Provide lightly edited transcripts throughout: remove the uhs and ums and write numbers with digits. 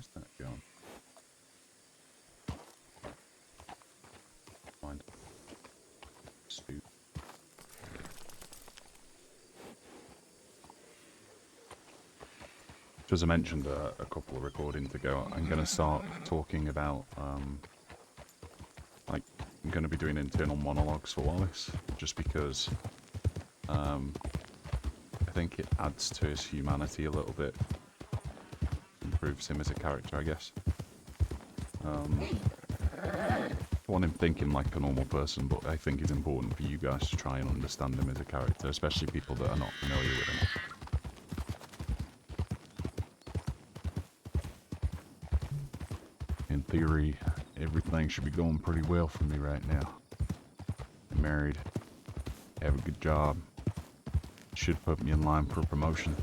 Where's that going? Find Spook. As I mentioned a couple of recordings ago, I'm going to start talking about, like, I'm going to be doing internal monologues for Wallace, just because I think it adds to his humanity a little bit. Improves him as a character, I guess. I want him thinking like a normal person, but I think it's important for you guys to try and understand him as a character, especially people that are not familiar with him. In theory, everything should be going pretty well for me right now. I'm married, have a good job, should put me in line for promotion.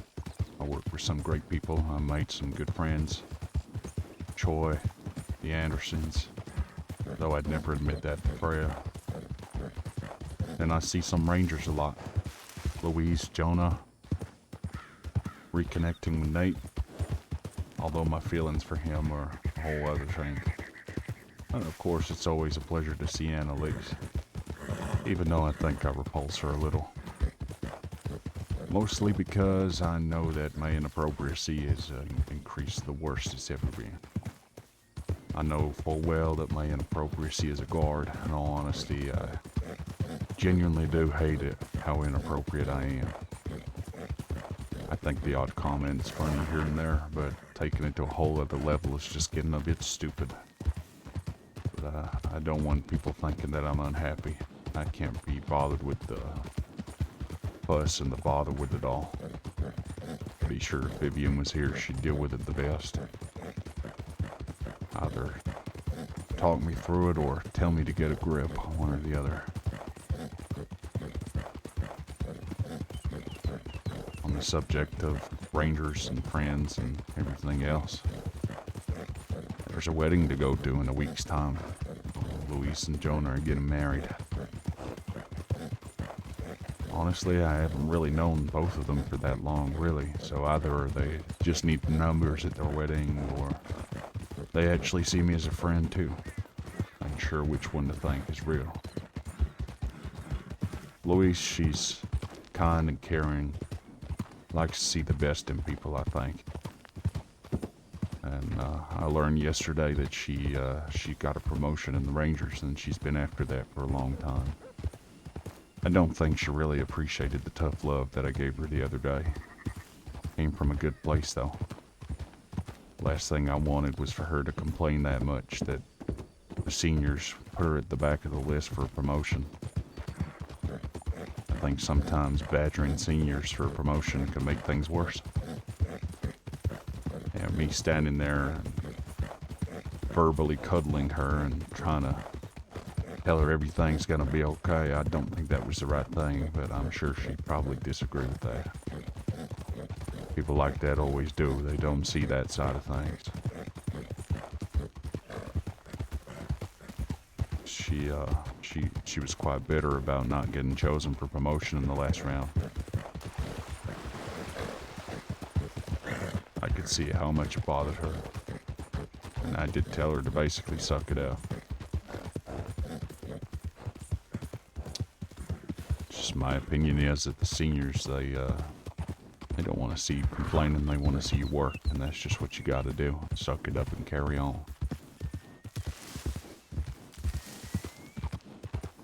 I work for some great people, I made some good friends. Troy, the Andersons, though I'd never admit that to Freya. Then I see some Rangers a lot. Louise, Jonah, reconnecting with Nate, although my feelings for him are a whole other thing. And of course, it's always a pleasure to see Annalise, even though I think I repulse her a little. Mostly because I know that my inappropriacy has increased the worst it's ever been. I know full well that my inappropriacy is a guard. In all honesty, I genuinely do hate it, how inappropriate I am. I think the odd comment is funny here and there, but taking it to a whole other level is just getting a bit stupid. But I don't want people thinking that I'm unhappy. I can't be bothered with the fuss and the bother with it all. Pretty sure if Vivian was here, she'd deal with it the best. Either talk me through it or tell me to get a grip, one or the other. On the subject of Rangers and friends and everything else, there's a wedding to go to in a week's time. Louise and Jonah are getting married. Honestly, I haven't really known both of them for that long, really, so either they just need numbers at their wedding, or they actually see me as a friend too. I'm sure which one to think is real. Louise, she's kind and caring, likes to see the best in people, I think. And I learned yesterday that she got a promotion in the Rangers, and she's been after that for a long time. I don't think she really appreciated the tough love that I gave her the other day. Came from a good place, though. Last thing I wanted was for her to complain that much that the seniors put her at the back of the list for a promotion. I think sometimes badgering seniors for a promotion can make things worse. And me standing there and verbally cuddling her and trying to tell her everything's gonna be okay, I don't think that was the right thing, but I'm sure she'd probably disagree with that. People like that always do. They don't see that side of things. She was quite bitter about not getting chosen for promotion in the last round. I could see how much it bothered her, and I did tell her to basically suck it out. Just my opinion is that the seniors, they don't want to see you complaining, they want to see you work, and that's just what you gotta do. Suck it up and carry on.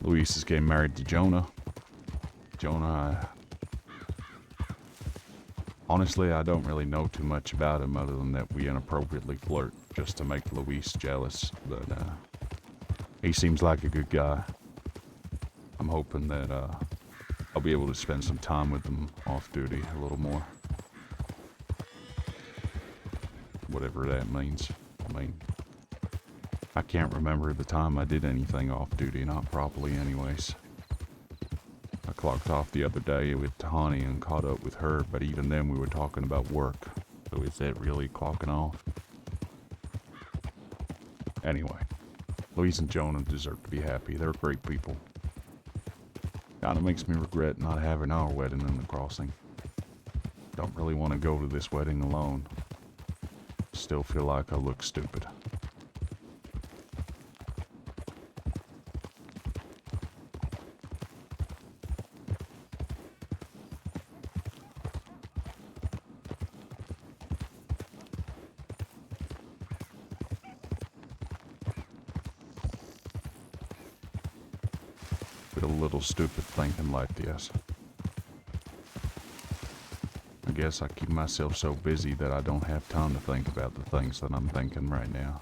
Louise is getting married to Jonah. Jonah, honestly, I don't really know too much about him other than that we inappropriately flirt just to make Louise jealous, but he seems like a good guy. I'm hoping that I'll be able to spend some time with him off duty a little more. Whatever that means. I mean, I can't remember the time I did anything off duty, not properly anyways. I clocked off the other day with Tahani and caught up with her, but even then we were talking about work. So is that really clocking off? Anyway, Louise and Jonah deserve to be happy. They're great people. Kinda makes me regret not having our wedding in the crossing. Don't really want to go to this wedding alone. Still feel like I look stupid. Feel a little stupid thinking like this. I guess I keep myself so busy that I don't have time to think about the things that I'm thinking right now.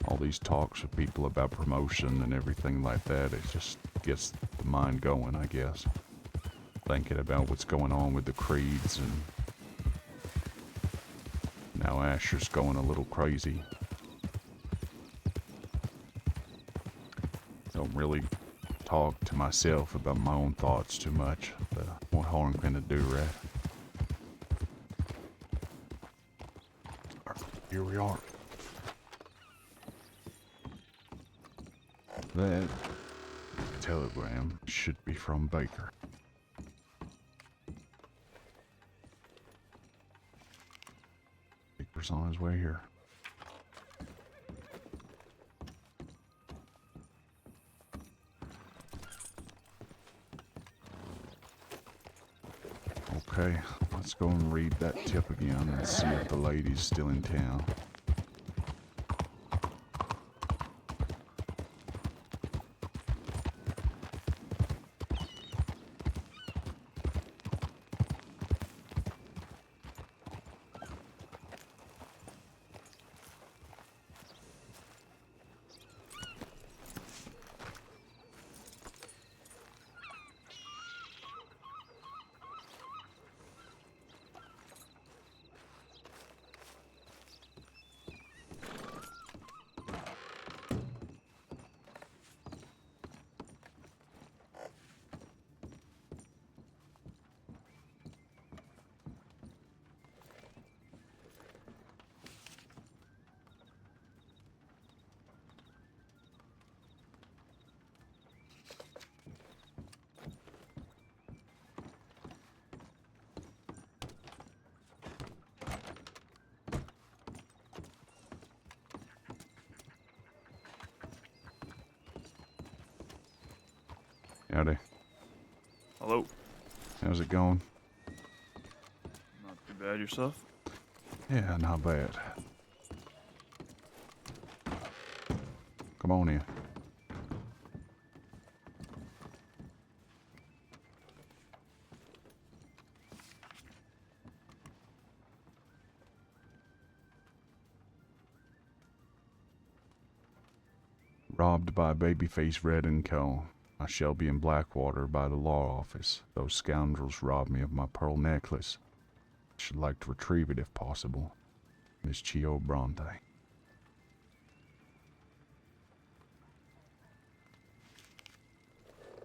All these talks with people about promotion and everything like that, it just gets the mind going, I guess. Thinking about what's going on with the creeds, and now Asher's going a little crazy. Don't really talk to myself about my own thoughts too much. What harm can it do, right? Here we are. That telegram should be from Baker. Baker's on his way here. Okay, let's go and read that tip again and see if the lady's still in town. Howdy. Hello. How's it going? Not too bad yourself? Yeah, not bad. Come on in. Robbed by Babyface Red and Co. I shall be in Blackwater by the law office. Those scoundrels robbed me of my pearl necklace. I should like to retrieve it if possible. Miss Chio Bronte.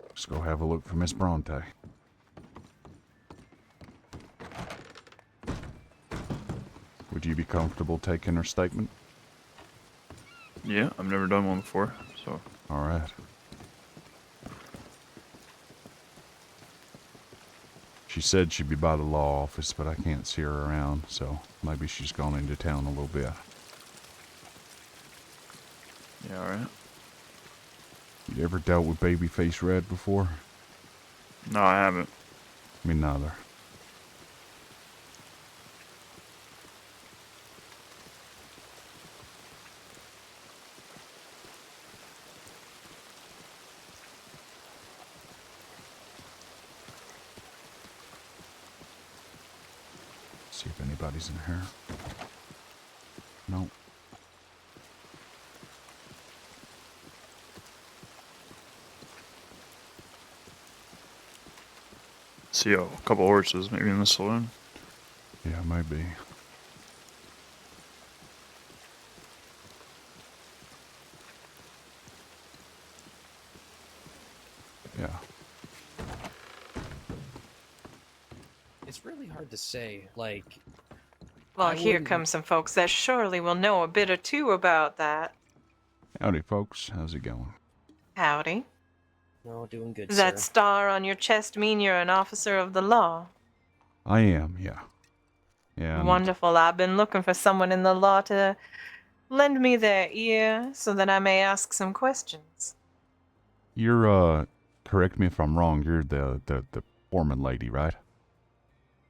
Let's go have a look for Miss Bronte. Would you be comfortable taking her statement? Yeah, I've never done one before, so. All right. She said she'd be by the law office, but I can't see her around, so maybe she's gone into town a little bit. Yeah, alright. You ever dealt with Babyface Red before? No, I haven't. Me neither. See if anybody's in here. Nope. See a couple horses maybe in the saloon. Yeah, maybe. Yeah. It's really hard to say, like... Well, I here wouldn't- come some folks that surely will know a bit or two about that. Howdy, folks. How's it going? Howdy. No, doing good, Does sir. that star on your chest mean you're an officer of the law? I am, yeah. And Wonderful. I've been looking for someone in the law to lend me their ear so that I may ask some questions. you're, correct me if I'm wrong, you're the foreman lady, right?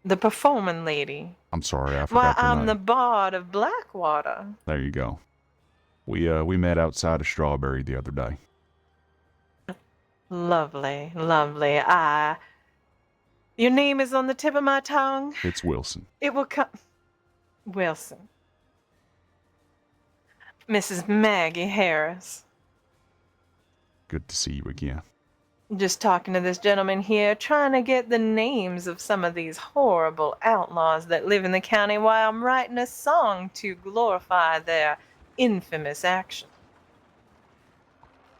The performing lady. I'm sorry, I Why, forgot your I'm name. the bard of Blackwater. There you go. We met outside of Strawberry the other day. Lovely, lovely. Your name is on the tip of my tongue. It's Wilson. It will come. Wilson. Mrs. Maggie Harris. Good to see you again. Just talking to this gentleman here, trying to get the names of some of these horrible outlaws that live in the county while I'm writing a song to glorify their infamous action.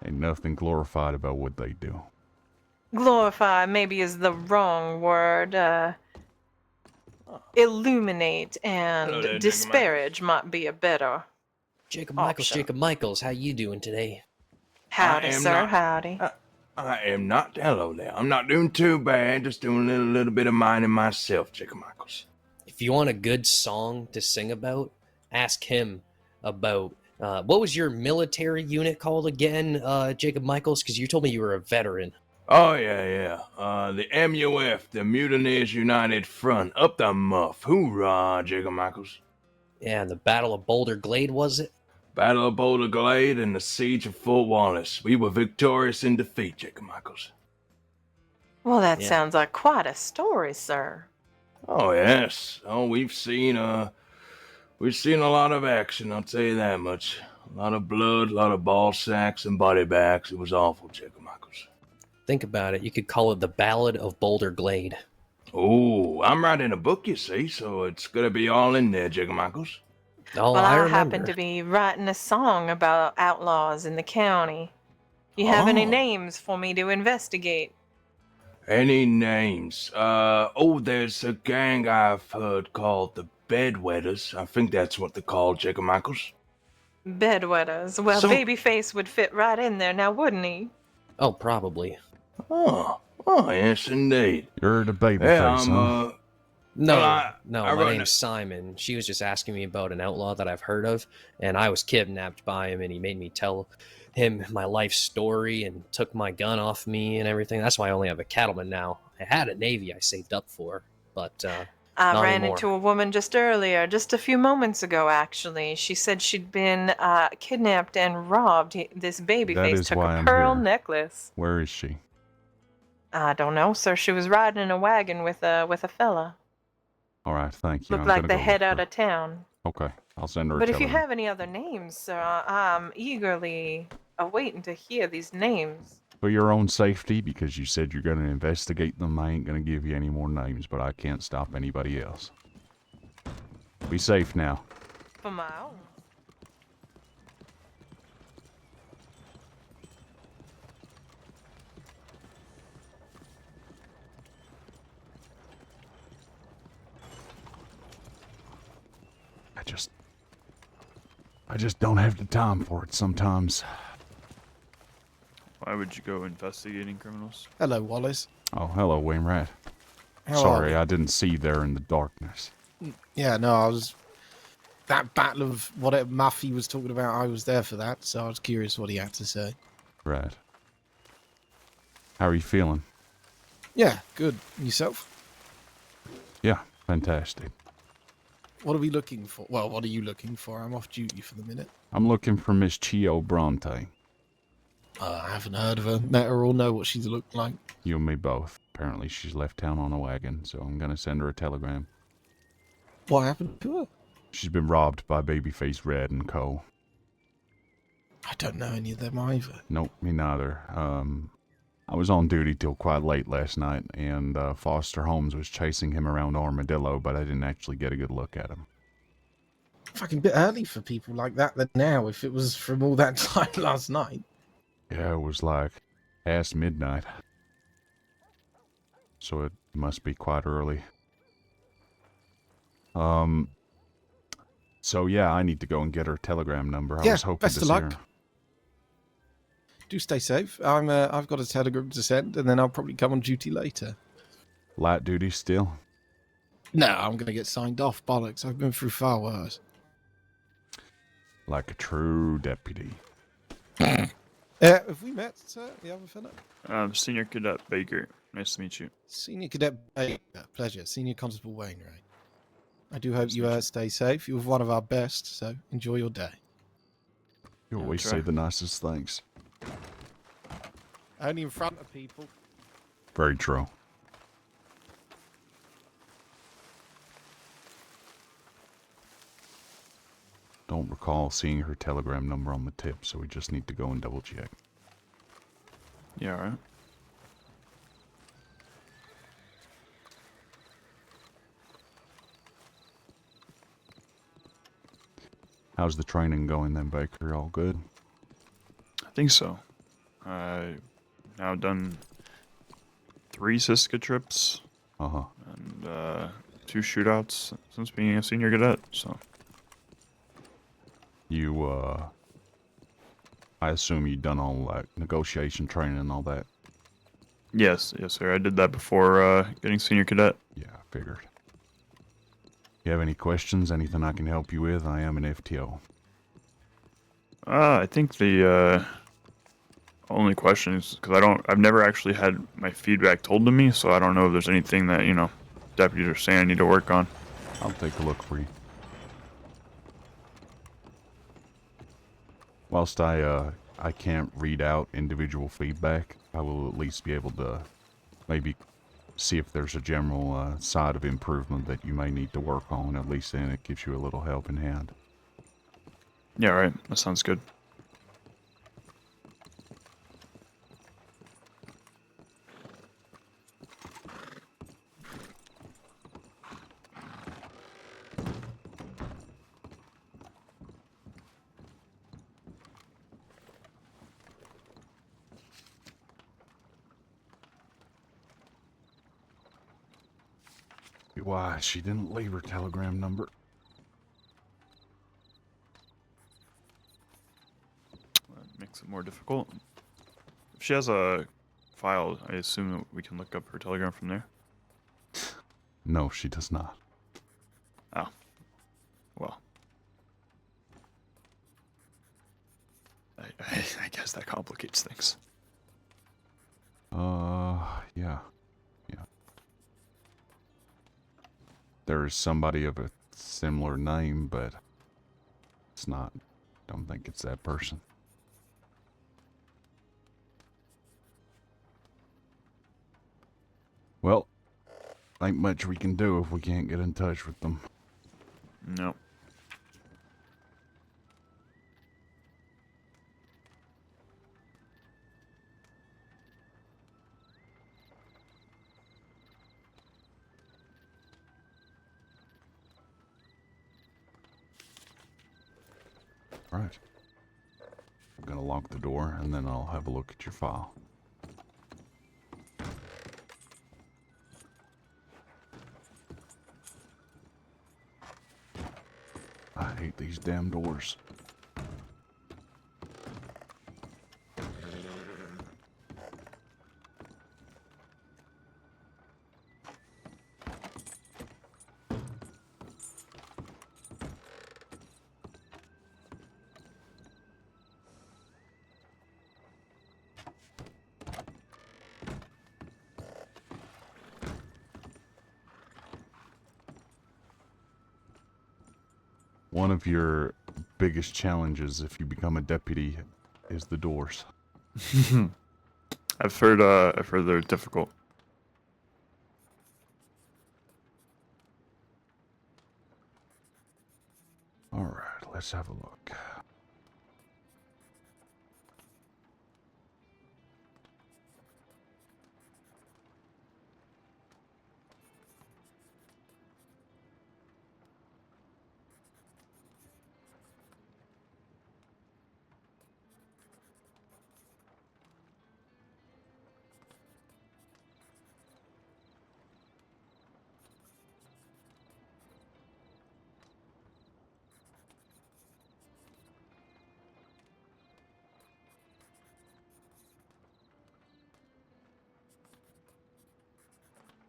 Ain't nothing glorified about what they do. Glorify maybe is the wrong word. Illuminate and Hello there, Jacob disparage might be a better. Jacob Michaels, Option. Jacob Michaels, how you doing today? Howdy, am sir, not- howdy. I am not. Hello there. I'm not doing too bad. Just doing a little bit of minding myself, Jacob Michaels. If you want a good song to sing about, ask him about what was your military unit called again, Jacob Michaels? Because you told me you were a veteran. Oh, yeah. The MUF, the Mutineers United Front. Up the muff. Hoorah, Jacob Michaels. Yeah, the Battle of Boulder Glade, was it? Battle of Boulder Glade and the Siege of Fort Wallace. We were victorious in defeat, Jacob Michaels. Well, that Yeah. sounds like quite a story, sir. Oh, yes. Oh, we've seen a lot of action, I'll tell you that much. A lot of blood, a lot of ball sacks and body bags. It was awful, Jacob Michaels. Think about it. You could call it the Ballad of Boulder Glade. Oh, I'm writing a book, you see, so it's gonna be all in there, Jacob Michaels. Oh, Well, I I remember. happen to be writing a song about outlaws in the county. You have any Oh. names for me to investigate? Any names? There's a gang I've heard called the Bedwetters. I think that's what they're called, Jacob Michaels. Bedwetters. Well, So- Babyface would fit right in there now, wouldn't he? Oh, probably. Oh, yes, indeed. You're the baby Yeah, face, I'm, huh? No, Well, I my run name's Simon. She was just asking me about an outlaw that I've heard of, and I was kidnapped by him, and he made me tell him my life story and took my gun off me and everything. That's why I only have a cattleman now. I had a navy I saved up for, but I Not ran anymore. into a woman just earlier, just a few moments ago, actually. She said she'd been kidnapped and robbed. This That Babyface is took why a I'm pearl here. necklace. Where is she? I don't know, sir. She was riding in a wagon with a fella. All right, thank you. Looked I'm like gonna they go head look out for of town. her. Okay, I'll send her a But if you telegram. have any other names, sir, I'm eagerly awaiting to hear these names. For your own safety, because you said you're going to investigate them, I ain't going to give you any more names, but I can't stop anybody else. Be safe now. For my own. I just don't have the time for it sometimes. Why would you go investigating criminals? Hello, Wallace. Oh, hello, Wainwright. How are Sorry, we? I didn't see you there in the darkness. Yeah, no, I was. That battle of whatever Muffy was talking about, I was there for that, so I was curious what he had to say. Right. How are you feeling? Yeah, good. Yourself? Yeah, fantastic. What are we looking for? Well, what are you looking for? I'm off duty for the minute. I'm looking for Miss Chio Bronte. I haven't heard of her, met her, or know what she's looked like. You and me both. Apparently she's left town on a wagon, so I'm gonna send her a telegram. What happened to her? She's been robbed by Babyface Red and Co. I don't know any of them either. Nope, me neither. I was on duty till quite late last night, and Foster Holmes was chasing him around Armadillo, but I didn't actually get a good look at him. Fucking bit early for people like that than now, if it was from all that time last night. Yeah, it was like past midnight. So it must be quite early. So yeah, I need to go and get her telegram number. I Yeah, was hoping best to of see luck. her. Do stay safe. I've got a telegram to send, and then I'll probably come on duty later. Light duty still? No, I'm going to get signed off, bollocks. I've been through far worse. Like a true deputy. Have we met, sir? The other fella? Senior Cadet Baker. Nice to meet you. Senior Cadet Baker. Pleasure. Senior Constable Wainwright. I do hope Nice you to meet you. stay safe. You're one of our best, so enjoy your day. You Yeah, always try. say the nicest things. Only in front of people. Very true. Don't recall seeing her telegram number on the tip, so we just need to go and double check. Yeah, alright. How's the training going then, Baker? All good? I think so. I now done 3 Siska trips Uh-huh. and 2 shootouts since being a senior cadet. So You, I assume you done all that negotiation training and all that? yes, sir. I did that before getting senior cadet. Yeah, I figured. You have any questions? Anything I can help you with? I am an FTO. I think the only question is because I've never actually had my feedback told to me, so I don't know if there's anything that deputies are saying I need to work on. I'll take a look for you. Whilst I can't read out individual feedback, I will at least be able to maybe see if there's a general side of improvement that you may need to work on. At least then it gives you a little help in hand. Yeah, right. That sounds good. Why, she didn't leave her telegram number. That makes it more difficult. If she has a file, I assume that we can look up her telegram from there. No, she does not. Oh. Well. I guess that complicates things. Yeah. Yeah. There is somebody of a similar name, but it's not. Don't think it's that person. Well, ain't much we can do if we can't get in touch with them. No. Right. I'm gonna lock the door and then I'll have a look at your file. I hate these damn doors. One of your biggest challenges if you become a deputy is the doors. I've heard they're difficult. All right, let's have a look.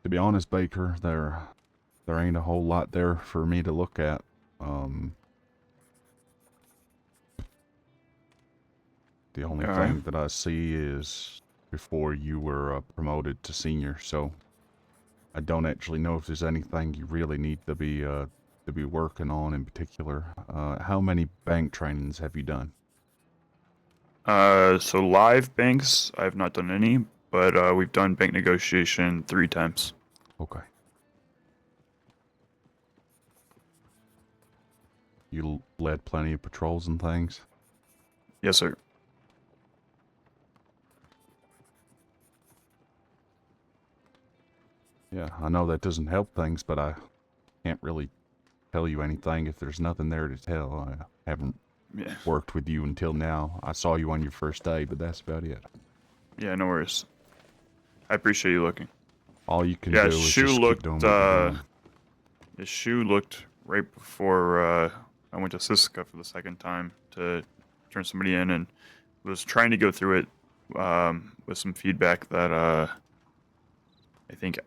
To be honest, Baker, there there ain't a whole lot there for me to look at. The only All thing right. that I see is before you were promoted to senior, so I don't actually know if there's anything you really need to be working on in particular. How many bank trainings have you done? So live banks, I've not done any, but we've done bank negotiation 3 times. Okay. You led plenty of patrols and things? Yes, sir. Yeah, I know that doesn't help things, but I can't really tell you anything if there's nothing there to tell. I haven't Yeah. worked with you until now. I saw you on your first day, but that's about it. Yeah, no worries. I appreciate you looking. All you can Yeah, do is Shu just keep doing looked, what you're doing. the shoe looked right before I went to Siska for the second time to turn somebody in, and was trying to go through it with some feedback that I think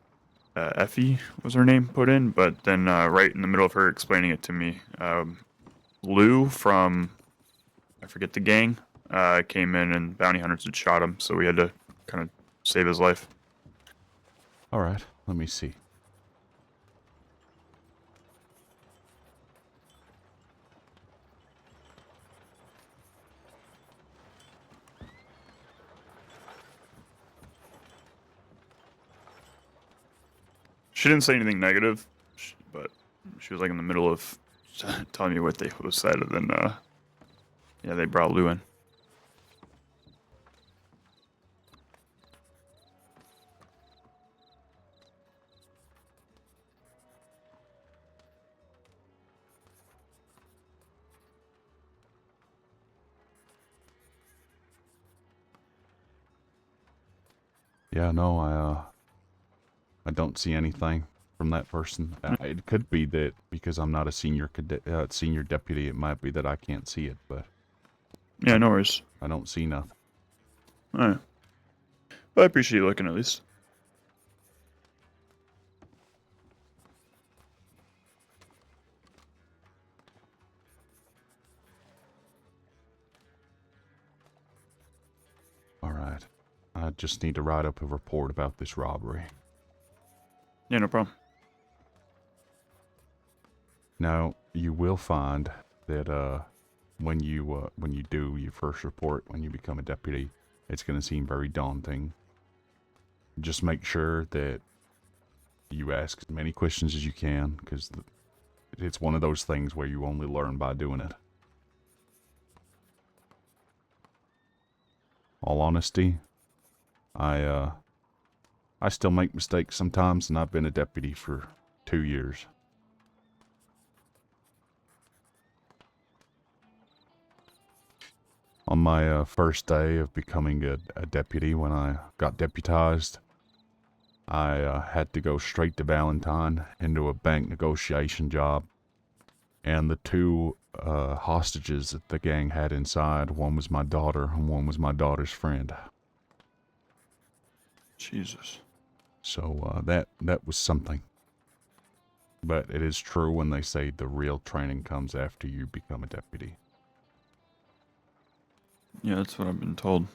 Effie was her name put in, but then right in the middle of her explaining it to me, Lou from I forget the gang came in and bounty hunters had shot him, so we had to kind of save his life. Alright, let me see. She didn't say anything negative, but she was like in the middle of telling me what they was said, and then yeah, they brought Lou in. Yeah, no, I don't see anything from that person. It could be that because I'm not a senior senior deputy, it might be that I can't see it, but Yeah, no worries. I don't see nothing. All right. Well, I appreciate you looking at least. Alright. I just need to write up a report about this robbery. Yeah, no problem. Now, you will find that when you do your first report, when you become a deputy, it's going to seem very daunting. Just make sure that you ask as many questions as you can, because it's one of those things where you only learn by doing it. All honesty, I still make mistakes sometimes, and I've been a deputy for 2 years. On my first day of becoming a deputy, when I got deputized, I had to go straight to Valentine into a bank negotiation job. And the 2 hostages that the gang had inside, one was my daughter and one was my daughter's friend. Jesus. So that was something. But it is true when they say the real training comes after you become a deputy. Yeah, that's what I've been told.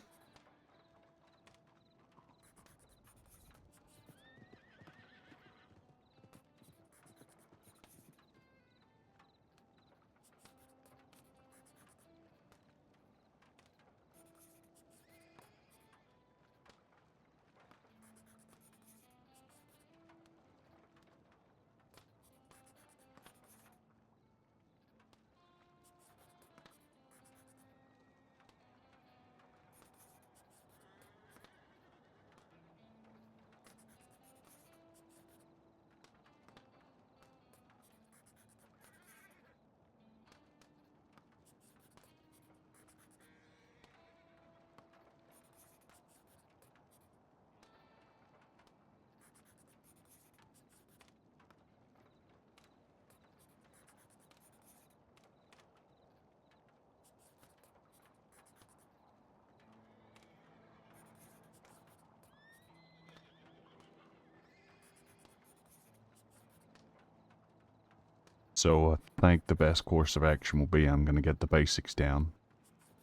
So I think the best course of action will be I'm going to get the basics down,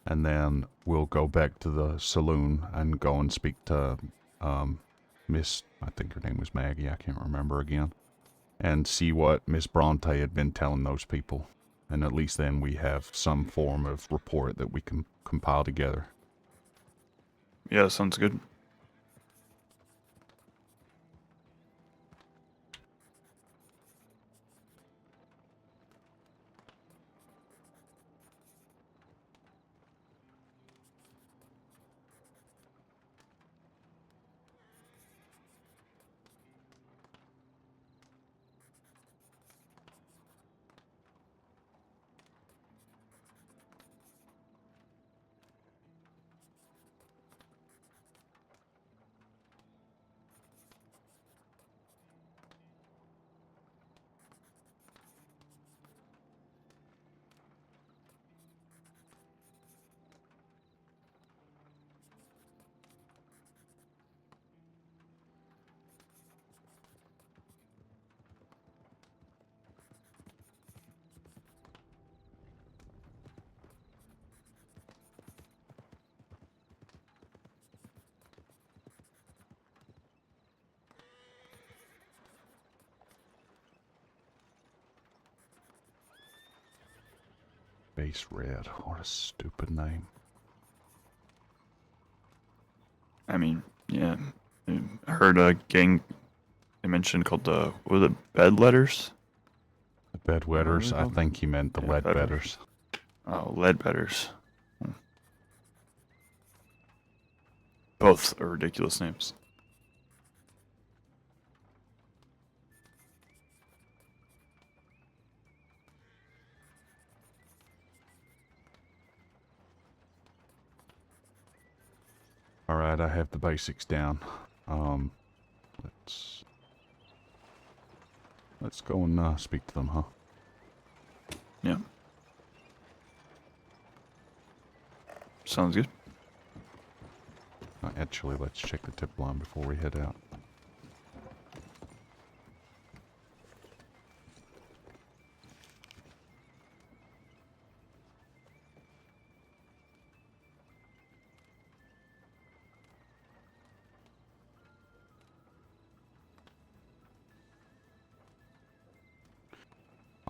and then we'll go back to the saloon and go and speak to Miss, I think her name was Maggie, I can't remember again, and see what Miss Bronte had been telling those people. And at least then we have some form of report that we can compile together. Yeah, sounds good. Base Red, what a stupid name. I mean, yeah. I heard a gang they mentioned called the, what was it, Bedletters? The Bedwetters, I called? think he meant the Yeah, Leadbetters. Oh, Leadbetters. Both are ridiculous names. Alright, I have the basics down. Let's go and speak to them, huh? Yeah. Sounds good. Actually, let's check the tip line before we head out.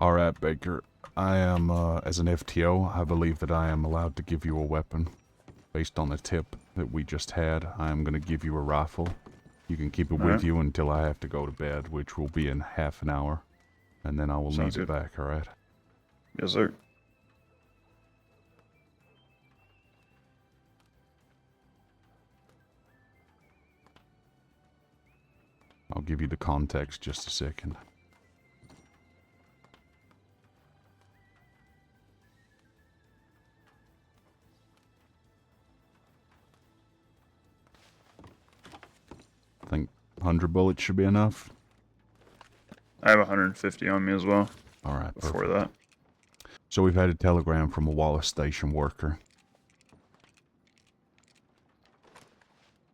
Alright, Baker. I am, as an FTO, I believe that I am allowed to give you a weapon. Based on the tip that we just had, I am going to give you a rifle. You can keep it with Alright. you until I have to go to bed, which will be in half an hour. And then I will Sounds need it good. back, alright? Yes, sir. I'll give you the context just a second. I think 100 bullets should be enough. I have 150 on me as well Alright, before perfect. that. So we've had a telegram from a Wallace Station worker.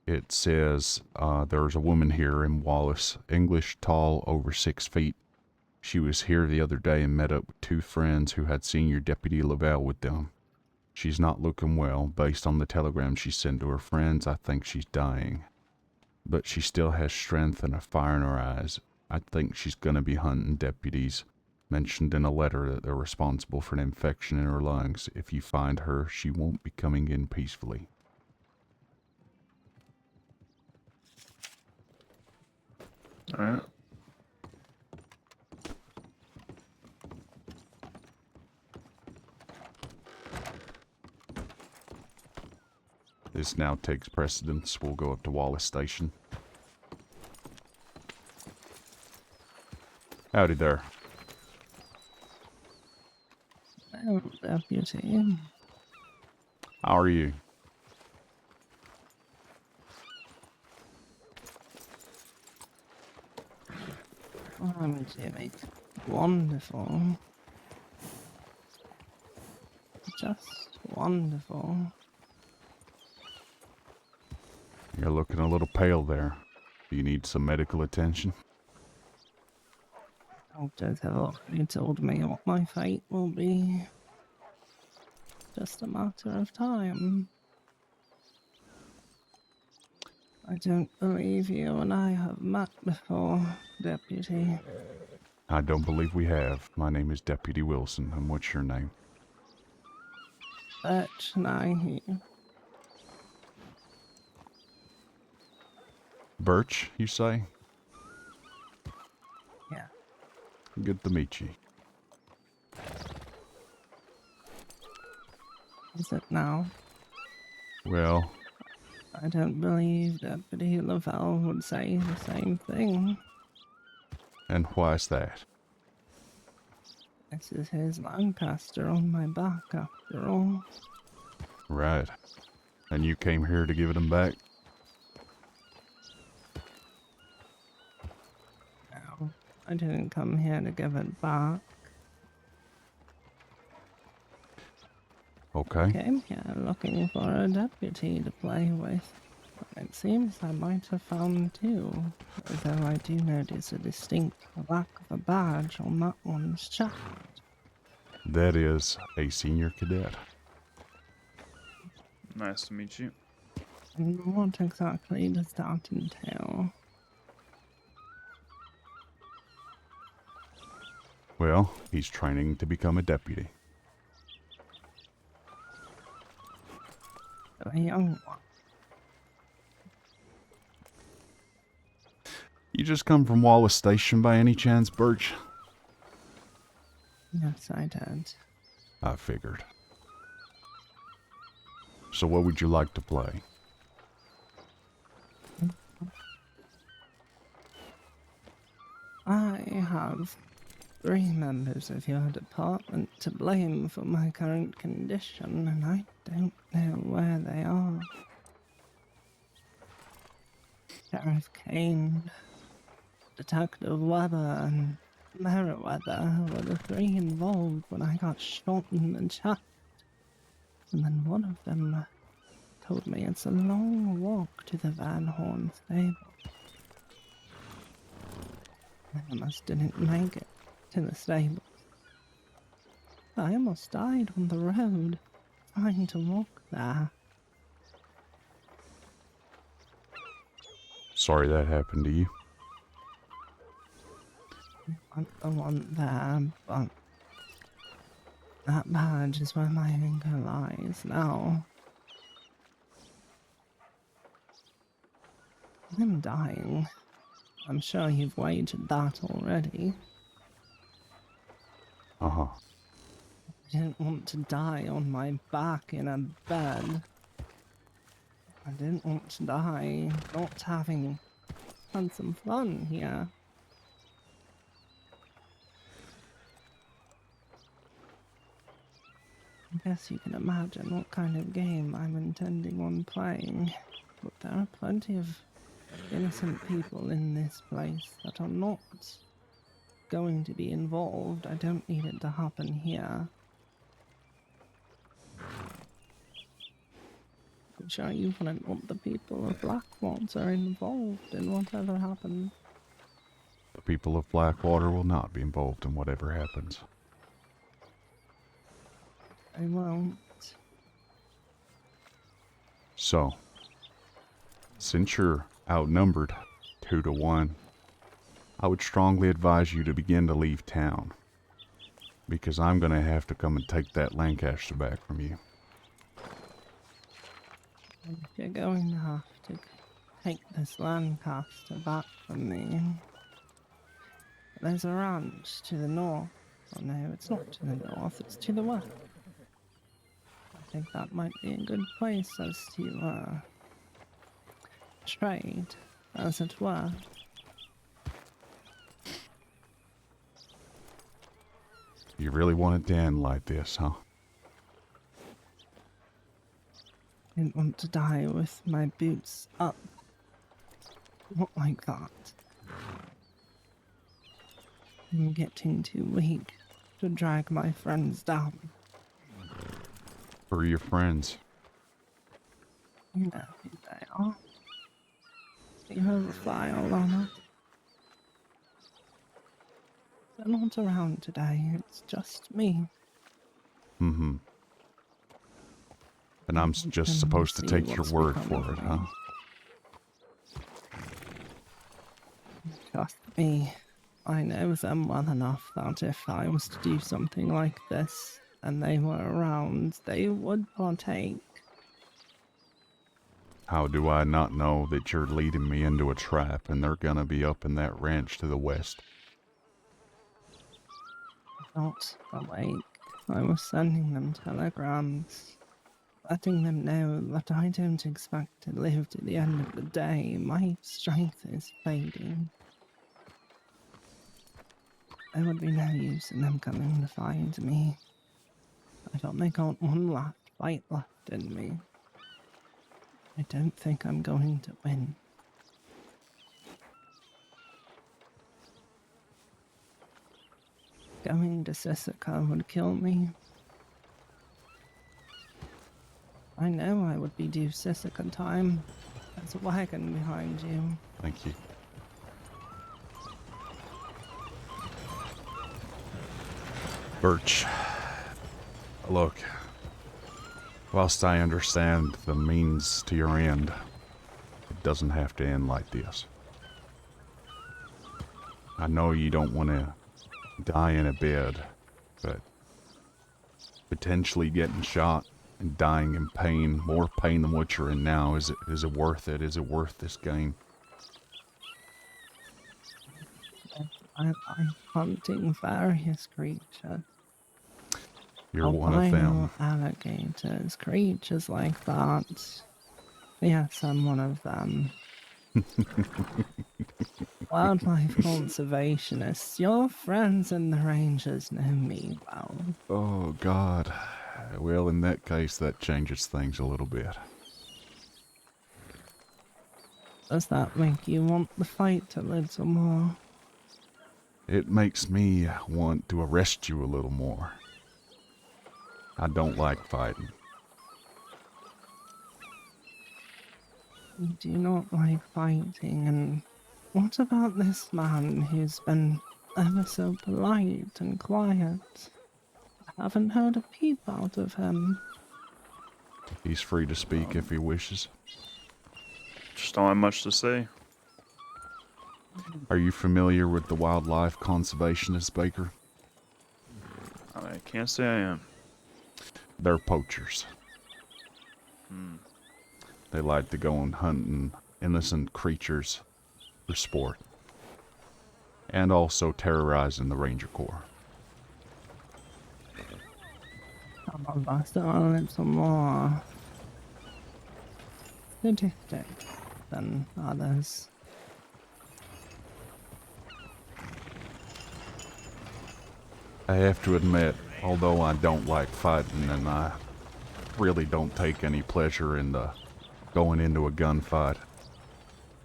It says, there's a woman here in Wallace, English, tall, over 6 feet. She was here the other day and met up with 2 friends who had Senior Deputy Lavelle with them. She's not looking well. Based on the telegram she sent to her friends, I think she's dying. But she still has strength and a fire in her eyes. I think she's gonna be hunting deputies. Mentioned in a letter that they're responsible for an infection in her lungs. If you find her, she won't be coming in peacefully. Alright. This now takes precedence. We'll go up to Wallace Station. Howdy there. Deputy. How are you? I'm doing wonderful. Just wonderful. You're looking a little pale there. Do you need some medical attention? Doctors have already told me what my fate will be. Just a matter of time. I don't believe you and I have met before, Deputy. I don't believe we have. My name is Deputy Wilson, and what's your name? Birch Nighy. Birch, you say? Yeah. Good to meet you. Is it now? Well, I don't believe Deputy Lavelle would say the same thing. and why's that? This is his Lancaster on my back, after all. Right. And you came here to give it him back? No, I didn't come here to give it back. Okay. Came here looking for a deputy to play with. But it seems I might have found two, although I do notice a distinct lack of a badge on that one's chest. That is a senior cadet. Nice to meet you. And what exactly does that entail? Well, he's training to become a deputy. A young one. You just come from Wallace Station by any chance, Birch? Yes, I did. I figured. So what would you like to play? I have 3 members of your department to blame for my current condition, and I don't know where they are. Sheriff Kane, Detective Weber, and Merriweather were the 3 involved when I got shot in the chest. And then one of them told me it's a long walk to the Van Horn stable. I almost didn't make it to the stables. I almost died on the road trying to walk there. Sorry that happened to you. I'm the one there, but that badge is where my anger lies now. I'm dying. I'm sure you've wagered that already. Uh-huh. I didn't want to die on my back in a bed. I didn't want to die not having had some fun here. I guess you can imagine what kind of game I'm intending on playing. But there are plenty of innocent people in this place that are not going to be involved. I don't need it to happen here. I'm sure you wouldn't want the people of Blackwater involved in whatever happens. The people of Blackwater will not be involved in whatever happens. I won't. So, since you're outnumbered 2 to 1, I would strongly advise you to begin to leave town. Because I'm going to have to come and take that Lancaster back from you. If you're going to have to take this Lancaster back from me, there's a ranch to the north. Oh no, it's not to the north, it's to the west. I think that might be a good place as to trade, as it were. You really want it to end like this, huh? I didn't want to die with my boots up. Not like that. I'm getting too weak to drag my friends down. Who are your friends? You know who they are. You have a file on it. They're not around today. It's just me. Mm-hmm. And I'm just And supposed to see take your what's word become for of it, me. huh? Trust me, I know them well enough that if I was to do something like this and they were around, they would partake. How do I not know that you're leading me into a trap and they're gonna be up in that ranch to the west? Not awake. I was sending them telegrams, letting them know that I don't expect to live to the end of the day. My strength is fading. There would be no use in them coming to find me. I've only got one last fight left in me. I don't think I'm going to win. Going to Sissika would kill me. I know I would be due Sissika time. There's a wagon behind you. Thank you. Birch, look, whilst I understand the means to your end, it doesn't have to end like this. I know you don't want to die in a bed, but potentially getting shot and dying in pain, more pain than what you're in now, is it worth it? Is it worth this game? I'm hunting various creatures. You're one of them. Alligators, creatures like that. Yes, I'm one of them. Wildlife conservationists, your friends in the Rangers know me well. Oh, God. Well, in that case, that changes things a little bit. Does that make you want the fight a little more? It makes me want to arrest you a little more. I don't like fighting. You do not like fighting, and what about this man who's been ever so polite and quiet? I haven't heard a peep out of him. He's free to speak if he wishes. Just don't have much to say. Are you familiar with the wildlife conservationists, Baker? I can't say I am. They're poachers. They like to go and hunting innocent creatures for sport. And also terrorizing the Ranger Corps. Some of us are a little more sadistic than others. I have to admit, although I don't like fighting and I really don't take any pleasure in going into a gunfight,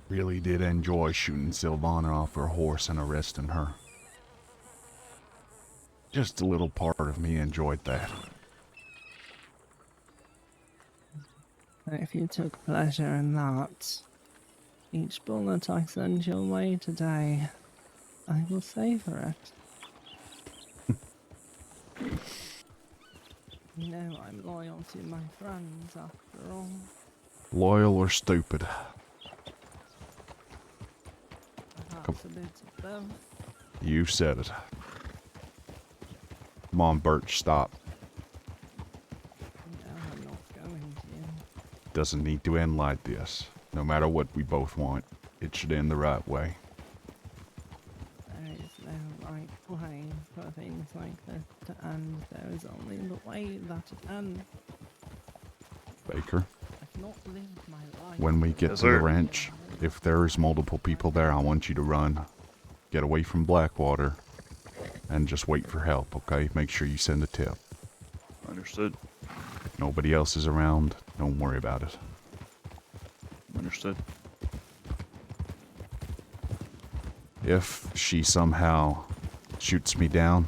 really did enjoy shooting Sylvana off her horse and arresting her. Just a little part of me enjoyed that. If you took pleasure in that, each bullet I send your way today, I will savor it. You know I'm loyal to my friends after all. Loyal or stupid? Perhaps a bit of both. You said it. Come on, Birch, stop. No, I'm not going to. Doesn't need to end like this. No matter what we both want, it should end the right way. There is no right way for things like this to end. There is only the way that it ends. Baker, I've not lived my life. when we get Yes, to the sir. ranch, if there's multiple people there, I want you to run. Get away from Blackwater. And just wait for help, okay? Make sure you send a tip. Understood. If nobody else is around, don't worry about it. Understood. If she somehow shoots me down,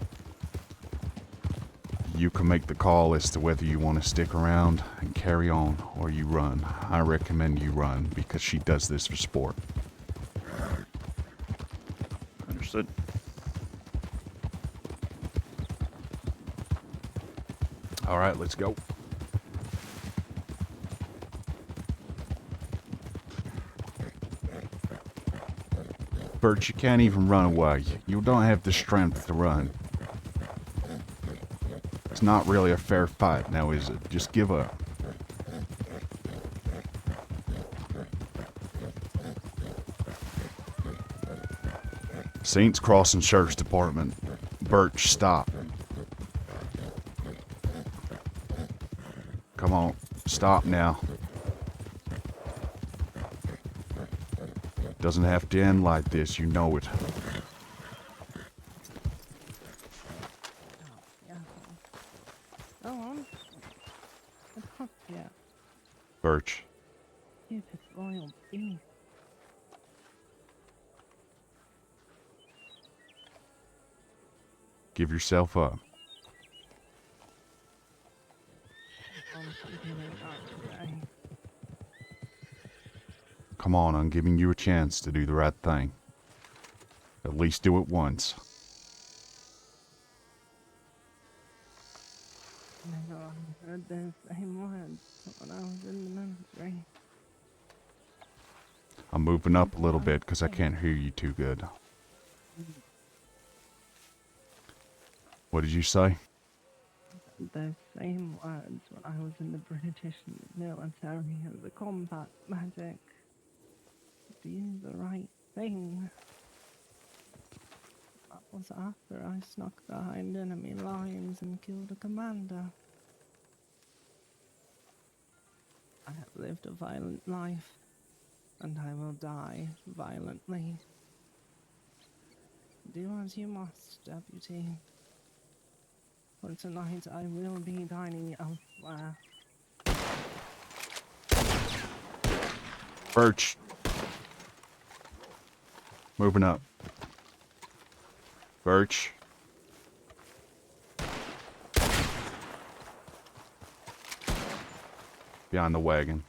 you can make the call as to whether you want to stick around and carry on or you run. I recommend you run because she does this for sport. Understood. All right, let's go. Bert, you can't even run away. You don't have the strength to run. It's not really a fair fight now, is it? Just give up. Saints Crossing Sheriff's Department. Birch, stop. Come on, stop now. Doesn't have to end like this, you know it. Yeah. Go on. Get up here, Birch, stupid royal beast. give yourself up. I'm keeping it up today. Come on, I'm giving you a chance to do the right thing. At least do it once. I know I heard the same words when I was in the military. I'm moving up a little bit because I can't hear you too good. What did you say? The same words when I was in the British military and the combat magic. Do the right thing. That was after I snuck behind enemy lines and killed a commander. I have lived a violent life, and I will die violently. Do as you must, deputy. For tonight I will be dining elsewhere. Birch. Moving up. Birch. Behind the wagon.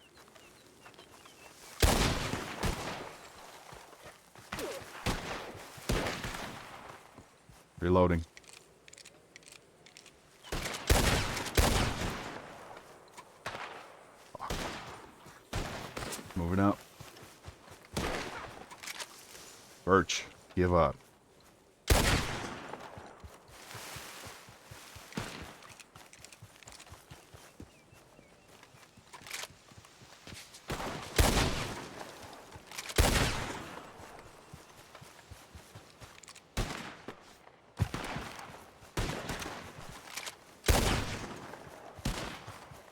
Reloading. Moving up. Birch, give up.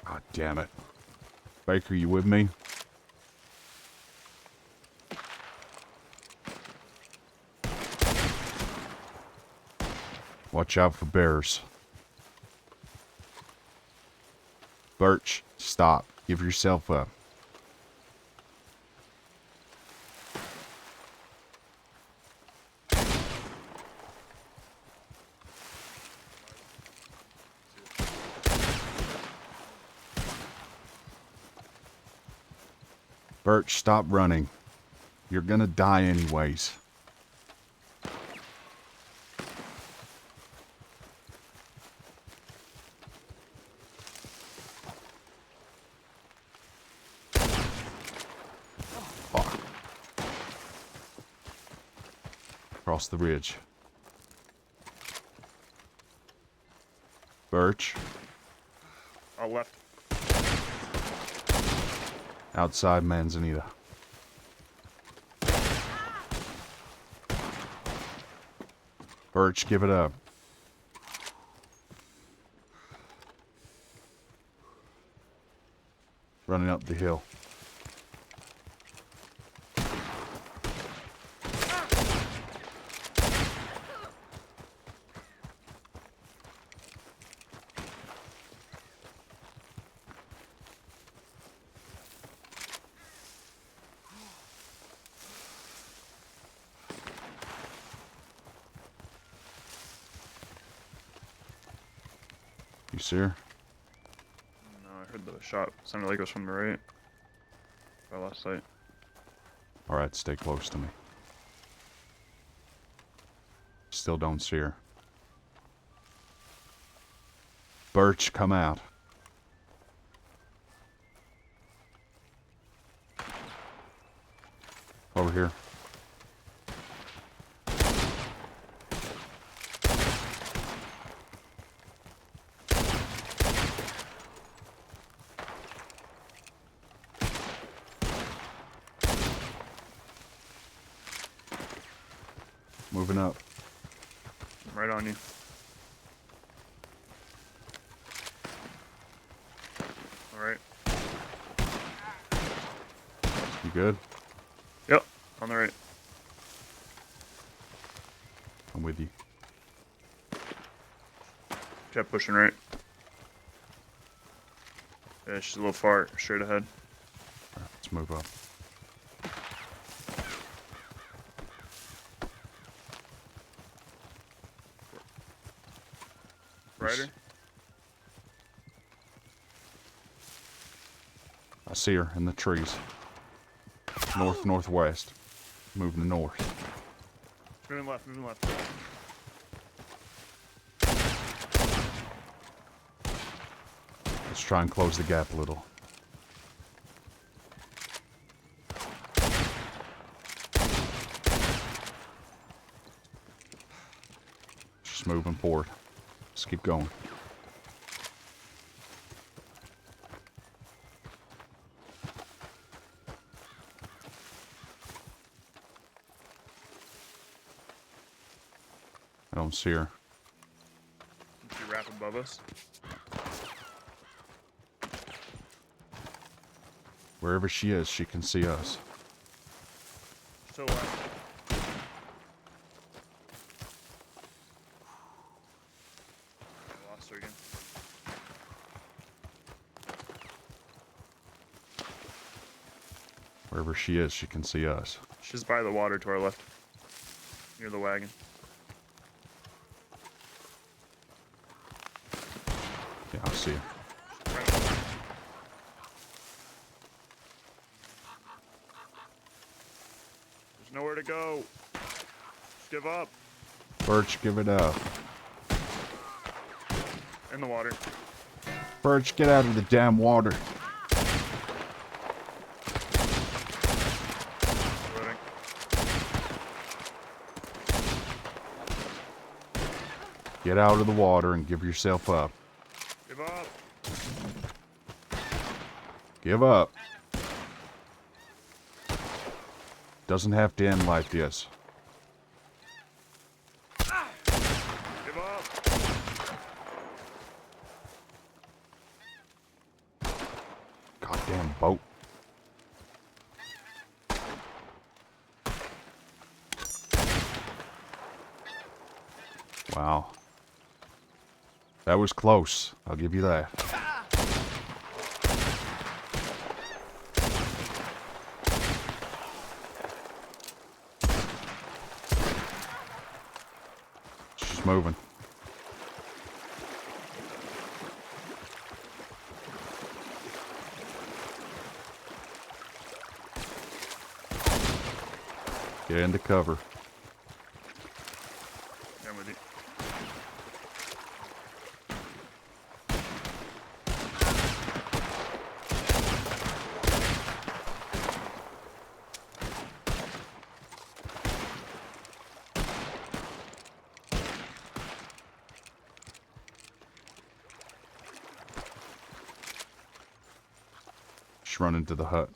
God damn it. Baker, you with me? Watch out for bears. Birch, stop. Give yourself up. Birch, stop running. You're gonna die anyways. Fuck. Across the ridge. Birch, Oh, left. outside Manzanita. Birch, give it up. Running up the hill. You see her? No, I heard the shot. Sounded like it was from the right. I lost sight. Alright, stay close to me. Still don't see her. Birch, come out. Over here. Moving up. I'm right on you. All right. You good? Yep. On the right. I'm with you. Kept pushing right. Yeah, she's a little far straight ahead. All right, let's move up. Ryder? I see her in the trees. Northwest. Moving north. Moving left, moving left. Let's try and close the gap a little. Just moving forward. Let's keep going. I don't see her. Is she wrap above us? Wherever she is, she can see us. Still left. I lost her again. Wherever she is, she can see us. She's by the water to our left. Near the wagon. Yeah, I see her. There's nowhere to go. Give up. Birch, give it up. In the water. Birch, get out of the damn water. Loading. Get out of the water and give yourself up. Give up. Give up. Doesn't have to end like this. Give up. Goddamn boat. Wow. That was close. I'll give you that. She's moving. Get into cover. I'm with you. Just run into the hut.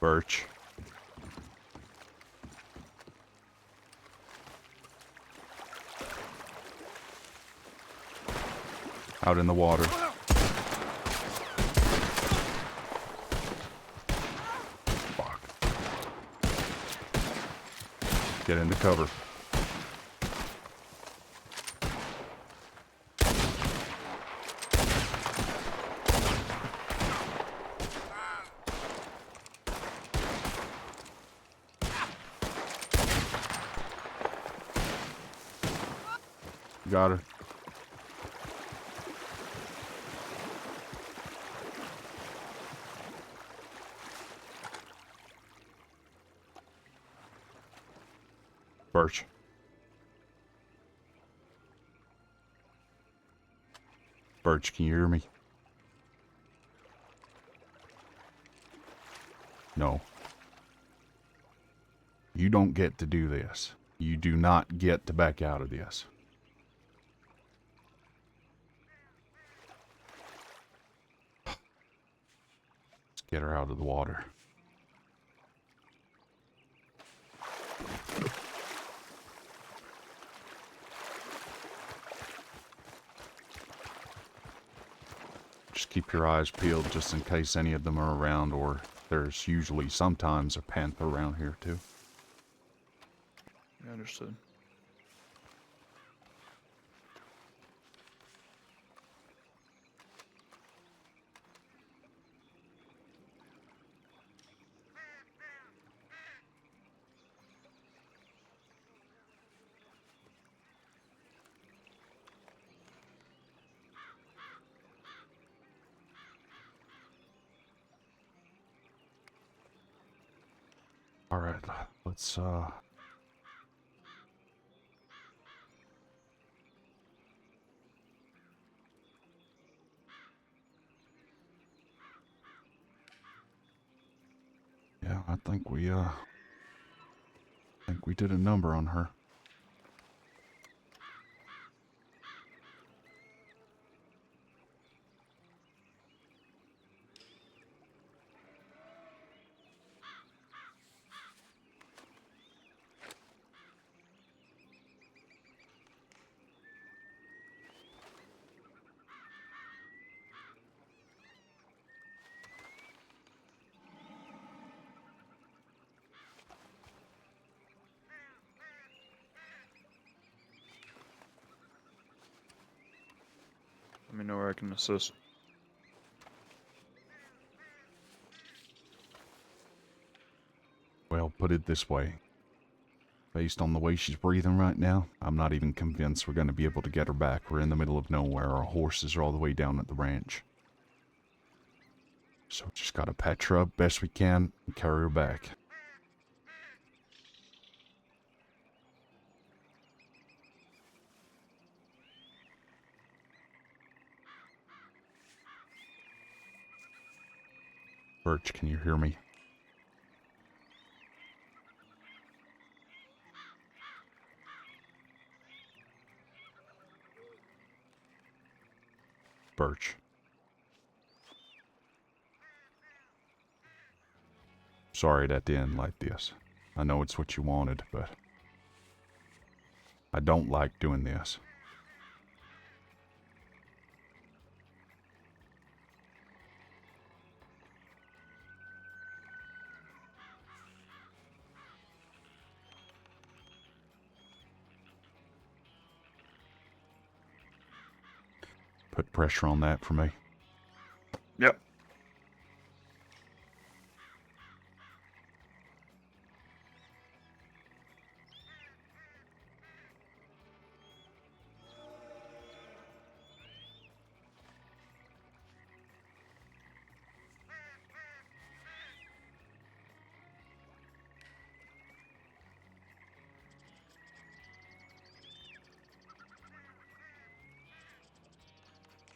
Birch. Out in the water. Fuck. Get into cover. Got her. Birch, can you hear me? No. You don't get to do this. You do not get to back out of this. Let's get her out of the water. Just keep your eyes peeled just in case any of them are around, or there's usually sometimes a panther around here too. Yeah, understood. All right, let's yeah, I think we did a number on her. Let me know where I can assist. Well, put it this way. Based on the way she's breathing right now, I'm not even convinced we're going to be able to get her back. We're in the middle of nowhere. Our horses are all the way down at the ranch. So just gotta patch her up best we can and carry her back. Birch, can you hear me? Birch. Sorry it had to end like this. I know it's what you wanted, but I don't like doing this. Put pressure on that for me. Yep.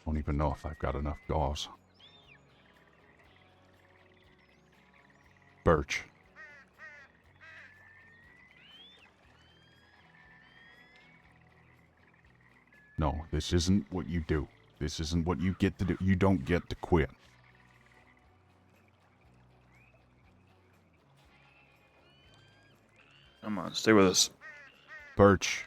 Don't even know if I've got enough gauze. Birch. No, this isn't what you do. This isn't what you get to do. You don't get to quit. Come on, stay with us. Birch.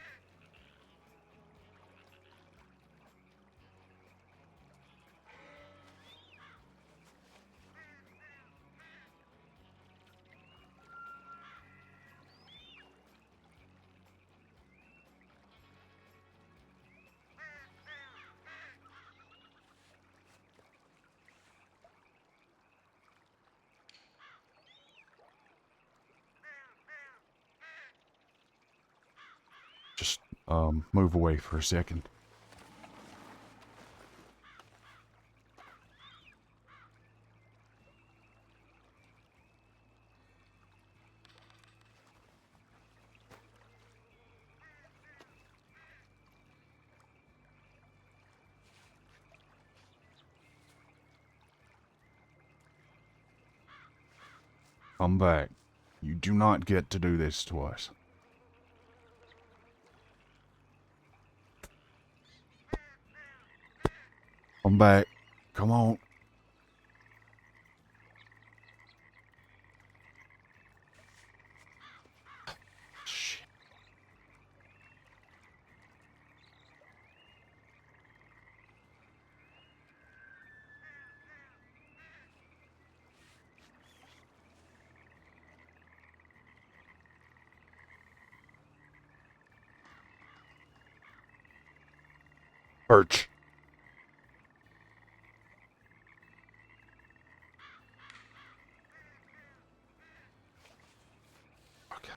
Just, move away for a second. Come back. You do not get to do this to us. Come back. Come on. Shit. Birch. Okay.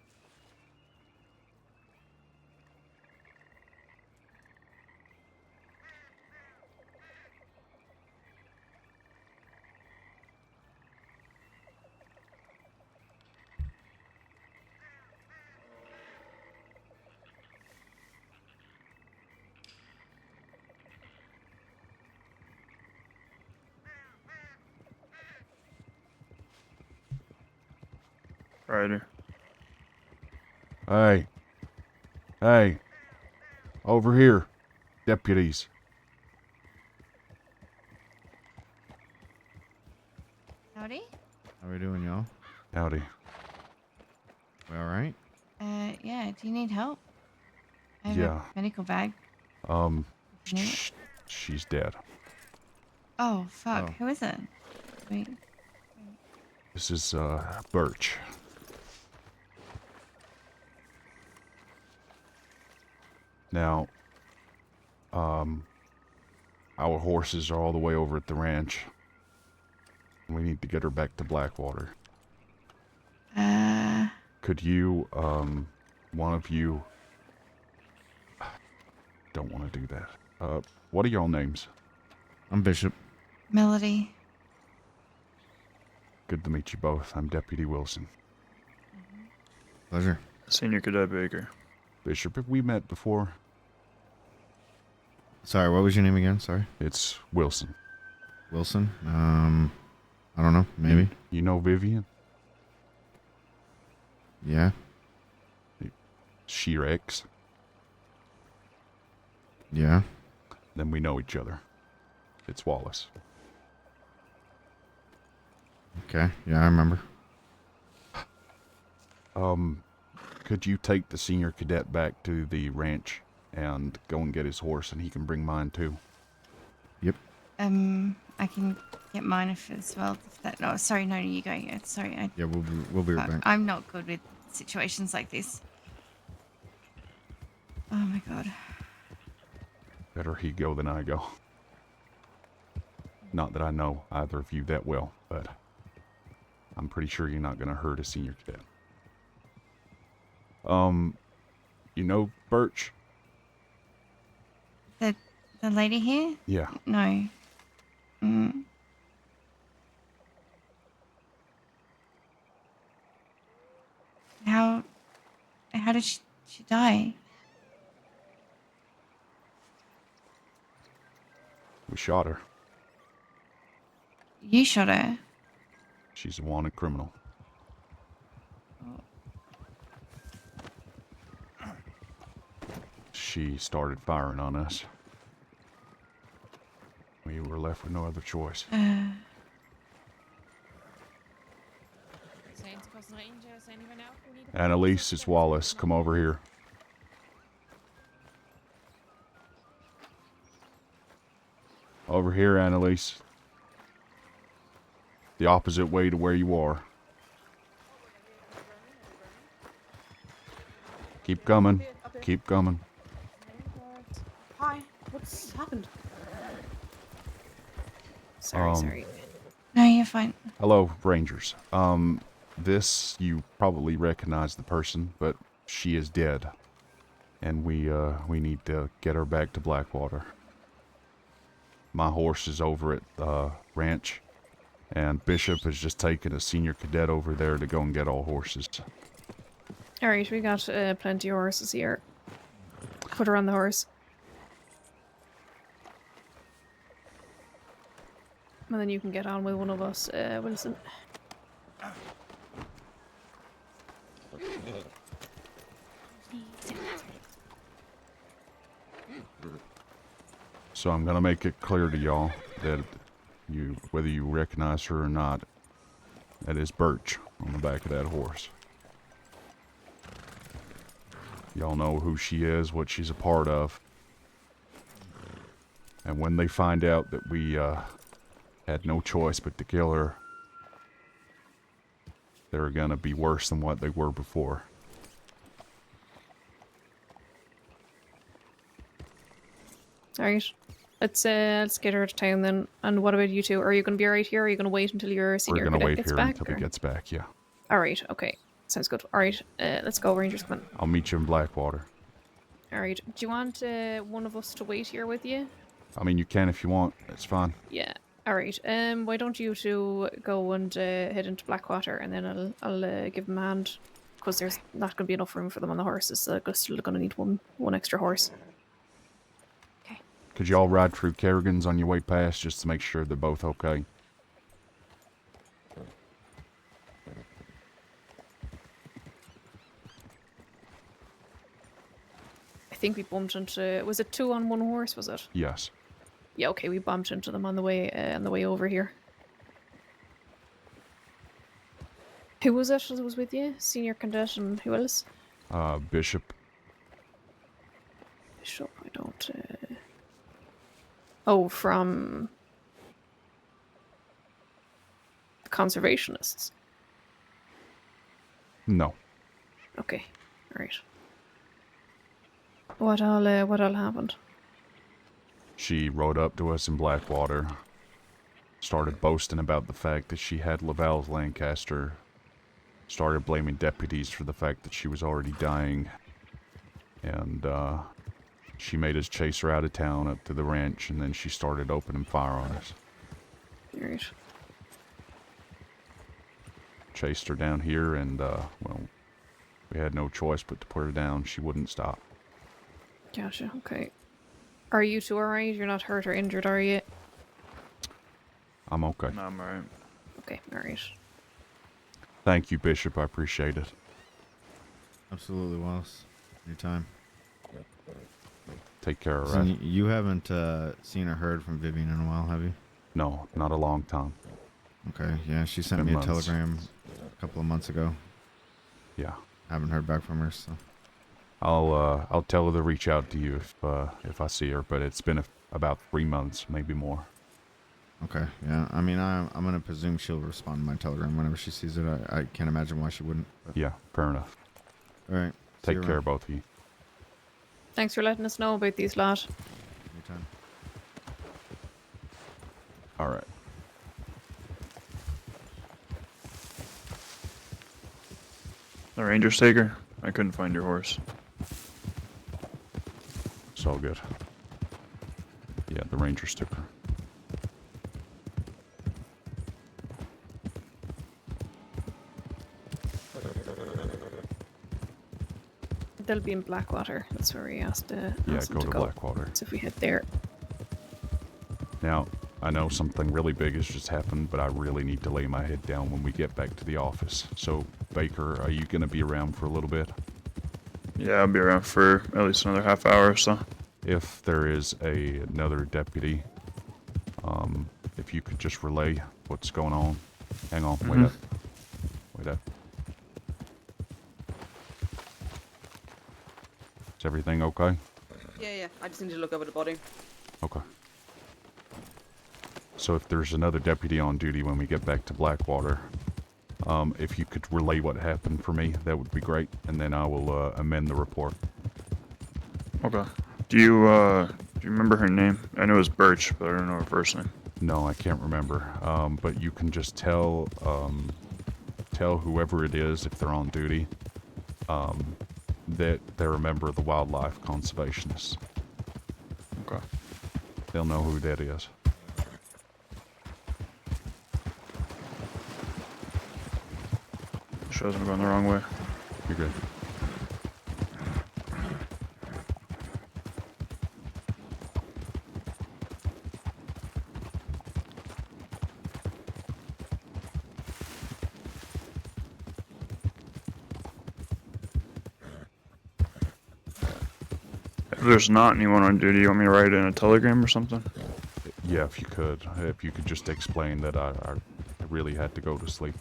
Ryder. Hey. Hey. Over here. Deputies. Howdy. How we doing, y'all? Howdy. We all right? Yeah, do you need help? I have Yeah. a medical bag. Um, If you need it. she's dead. Oh, fuck. Oh. Who is it? Wait. This is, Birch. Now, our horses are all the way over at the ranch. We need to get her back to Blackwater. Could you, one of you... Don't want to do that. What are y'all names? I'm Bishop. Melody. Good to meet you both. I'm Deputy Wilson. Pleasure. Senior Cadet Baker. Bishop, have we met before? Sorry, what was your name again? Sorry. It's Wilson. Wilson? I don't know. Maybe. You know Vivian? Yeah. She your ex? Yeah. Then we know each other. It's Wallace. Okay. Yeah, I remember. Could you take the senior cadet back to the ranch and go and get his horse, and he can bring mine too? Yep. I can get mine as well. If that. No, sorry. No, you go. Yeah, sorry. Yeah, we'll be right back. I'm not good with situations like this. Oh my god. Better he go than I go. Not that I know either of you that well, but I'm pretty sure you're not gonna hurt a senior cadet. You know Birch? The lady here? Yeah. No. Mm. How did she die? We shot her. You shot her. She's a wanted criminal. She started firing on us. We were left with no other choice. Annalise, it's Wallace. Come over here. Over here, Annalise. The opposite way to where you are. Keep coming. Keep coming. Hi, what's happened? Sorry. No, you're fine. Hello, Rangers. This, you probably recognize the person, but she is dead. And we need to get her back to Blackwater. My horse is over at the ranch, and Bishop has just taken a senior cadet over there to go and get all horses. Alright, we got plenty of horses here. Put her on the horse. And then you can get on with one of us, Wilson. So I'm gonna make it clear to y'all that whether you recognize her or not, that is Birch on the back of that horse. Y'all know who she is, what she's a part of. And when they find out that we had no choice but to kill her, they're gonna be worse than what they were before. Alright. Let's get her to town then. And what about you two? Are you going to be alright here, or are you going to wait until your senior We're gonna cadet wait gets here back? until he gets back, yeah. Alright, okay. Sounds good. Alright, let's go, Rangers, come on. I'll meet you in Blackwater. Alright, do you want one of us to wait here with you? I mean, you can if you want. It's fine. Yeah. Alright, why don't you two go and head into Blackwater, and then I'll give them a hand. Because there's not going to be enough room for them on the horses, so they're still going to need one extra horse. Could y'all ride through Kerrigan's on your way past just to make sure they're both okay? I think we bumped into... Was it 2 on 1 horse, was it? Yes. Yeah, okay, we bumped into them on the way over here. Who was it that was with you? Senior cadet and who else? Bishop. Bishop, I don't... Oh, from... the conservationists? No. Okay, alright. What all happened? She rode up to us in Blackwater, started boasting about the fact that she had Laval's Lancaster, started blaming deputies for the fact that she was already dying, and she made us chase her out of town up to the ranch, and then she started opening fire on us. Alright. Chased her down here, and well, we had no choice but to put her down. She wouldn't stop. Gotcha, okay. Are you two alright? You're not hurt or injured, are you? I'm okay. No, I'm alright. Okay, alright. Thank you, Bishop. I appreciate it. Absolutely, Wallace. Anytime. Take care, So alright? you haven't seen or heard from Vivian in a while, have you? No, not a long time. Okay, yeah, she sent Been me a months. telegram a couple of months ago. Yeah. Haven't heard back from her, so. I'll tell her to reach out to you if I see her, but it's been about 3 months, maybe more. Okay, yeah. I mean, I'm gonna presume she'll respond to my telegram whenever she sees it. I can't imagine why she wouldn't. But. Yeah, fair enough. All right. Take care, both of you. Thanks for letting us know about these lot. Anytime. All right. The ranger staker? I couldn't find your horse. It's all good. Yeah, the ranger sticker. They'll be in Blackwater. That's where we asked Yeah, them go to Blackwater. So if we head there. Now, I know something really big has just happened, but I really need to lay my head down when we get back to the office. So, Baker, are you going to be around for a little bit? Yeah, I'll be around for at least another half hour or so. If there is another deputy, if you could just relay what's going on. Hang on, wait up. Wait up. Is everything okay? Yeah. I just need to look over the body. Okay. So if there's another deputy on duty when we get back to Blackwater, if you could relay what happened for me, that would be great, and then I will amend the report. Okay. Do you remember her name? I know it was Birch, but I don't know her first name. No, I can't remember. But you can just tell whoever it is, if they're on duty, that they're a member of the Wildlife Conservationists. Okay. They'll know who that is. Shows I'm going the wrong way. You're good. there's not anyone on duty, you want me to write in a telegram or something? Yeah, if you could. If you could just explain that I really had to go to sleep.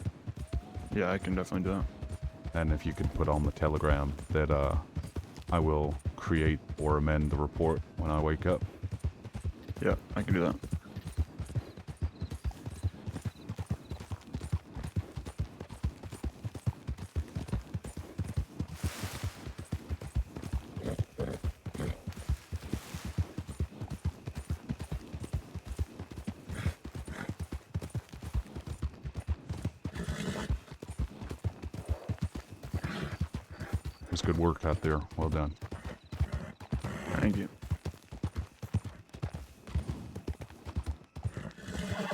Yeah, I can definitely do that. And if you could put on the telegram that I will create or amend the report when I wake up. Yeah, I can do that. It was good work out there. Well done. Thank you.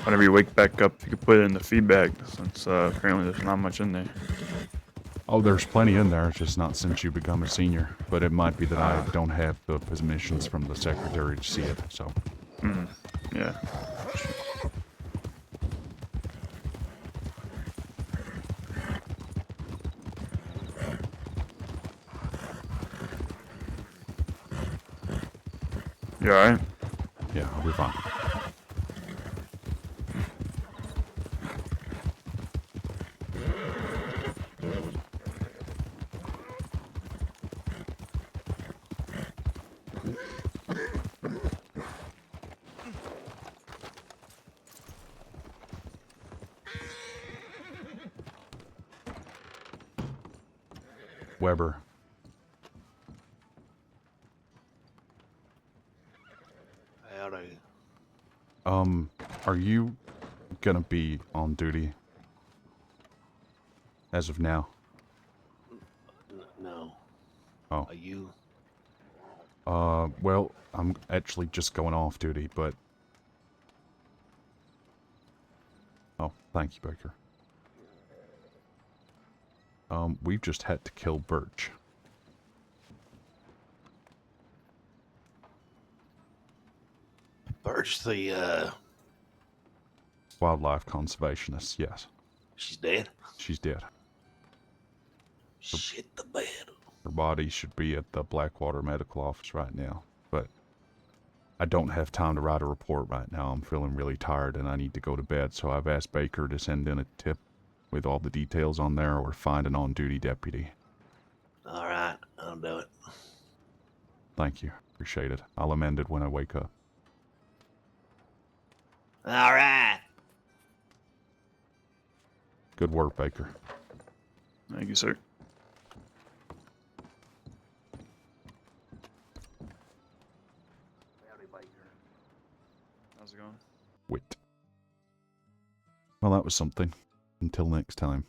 Whenever you wake back up, you can put it in the feedback, since apparently there's not much in there. Oh, there's plenty in there, just not since you become a senior. But it might be that I don't have the permissions from the secretary to see it, so. Yeah. You alright? Yeah, I'll be fine. Weber. Howdy. Are you gonna be on duty as of now? No. Oh. Are you? Well, I'm actually just going off duty, but... Oh, thank you, Baker. We've just had to kill Birch. Birch, the, Wildlife conservationist, yes. she's dead? She's dead. Shit the bed. Her body should be at the Blackwater Medical Office right now, but I don't have time to write a report right now. I'm feeling really tired and I need to go to bed, so I've asked Baker to send in a tip with all the details on there or find an on-duty deputy. Alright, I'll do it. Thank you. Appreciate it. I'll amend it when I wake up. Alright. Good work, Baker. Thank you, sir. How's it going? Wit. Well, that was something. Until next time.